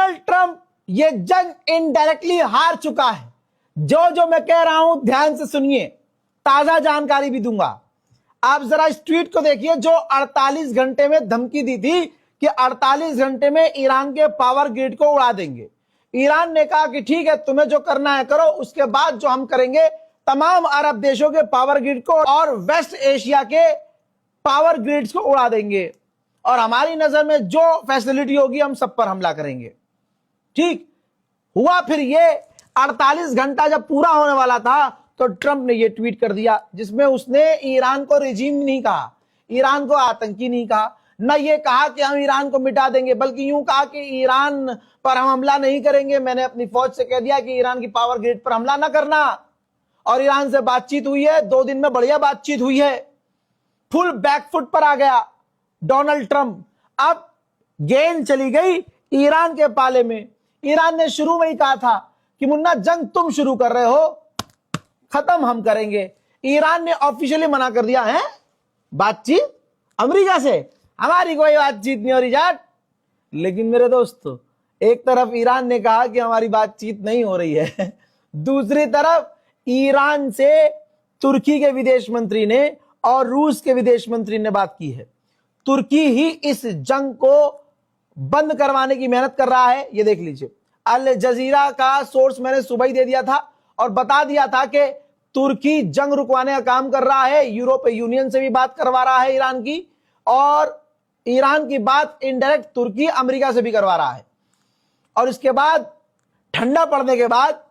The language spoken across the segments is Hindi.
डोनाल्ड ट्रंप ये जंग इनडायरेक्टली हार चुका है। जो मैं कह रहा हूं ध्यान से सुनिए, ताजा जानकारी भी दूंगा। आप जरा इस ट्वीट को देखिए जो 48 घंटे में धमकी दी थी कि 48 घंटे में ईरान के पावर ग्रिड को उड़ा देंगे। ईरान ने कहा कि ठीक है, तुम्हें जो करना है करो, उसके बाद जो हम करेंगे तमाम अरब देशों के पावर ग्रिड को और वेस्ट एशिया के पावर ग्रिड्स को उड़ा देंगे और हमारी नजर में जो फैसिलिटी होगी हम सब पर हमला करेंगे। ठीक हुआ। फिर ये 48 घंटा जब पूरा होने वाला था तो ट्रंप ने ये ट्वीट कर दिया जिसमें उसने ईरान को रिजीम नहीं कहा, ईरान को आतंकी नहीं कहा, न ये कहा कि हम ईरान को मिटा देंगे, बल्कि यूं कहा कि ईरान पर हम हमला नहीं करेंगे। मैंने अपनी फौज से कह दिया कि ईरान की पावर ग्रिड पर हमला ना करना। और ईरान से बातचीत हुई है, 2 दिन में बढ़िया बातचीत हुई है। फुल बैकफुट पर आ गया डोनाल्ड ट्रंप। अब गेंद चली गई ईरान के पाले में। ईरान ने शुरू में ही कहा था कि मुन्ना जंग तुम शुरू कर रहे हो, खत्म हम करेंगे। ईरान ने ऑफिशियली मना कर दिया है बातचीत अमेरिका से, हमारी कोई बातचीत नहीं हो रही जाट। लेकिन मेरे दोस्तों, एक तरफ ईरान ने कहा कि हमारी बातचीत नहीं हो रही है, दूसरी तरफ ईरान से तुर्की के विदेश मंत्री ने और रूस के विदेश मंत्री ने बात की है। तुर्की ही इस जंग को बंद करवाने की मेहनत कर रहा है। ये देख लीजिए, अल जजीरा का सोर्स मैंने सुबह ही दे दिया था और बता दिया था कि तुर्की जंग रुकवाने का काम कर रहा है, यूरोपीय यूनियन से भी बात करवा रहा है ईरान की, और ईरान की बात इनडायरेक्ट तुर्की अमेरिका से भी करवा रहा है। और इसके बाद ठंडा पड़ने के बाद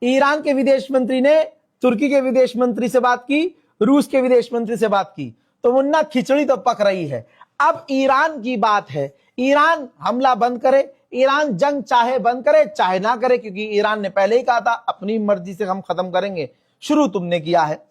ईरान के विदेश मंत्री ने तुर्की के विदेश मंत्री से बात की, रूस के विदेश मंत्री से बात की, तो मुन्ना खिचड़ी तो पक रही है। अब ईरान की बात है, ईरान हमला बंद करे, ईरान जंग चाहे बंद करे चाहे ना करे, क्योंकि ईरान ने पहले ही कहा था अपनी मर्जी से हम खत्म करेंगे, शुरू तुमने किया है।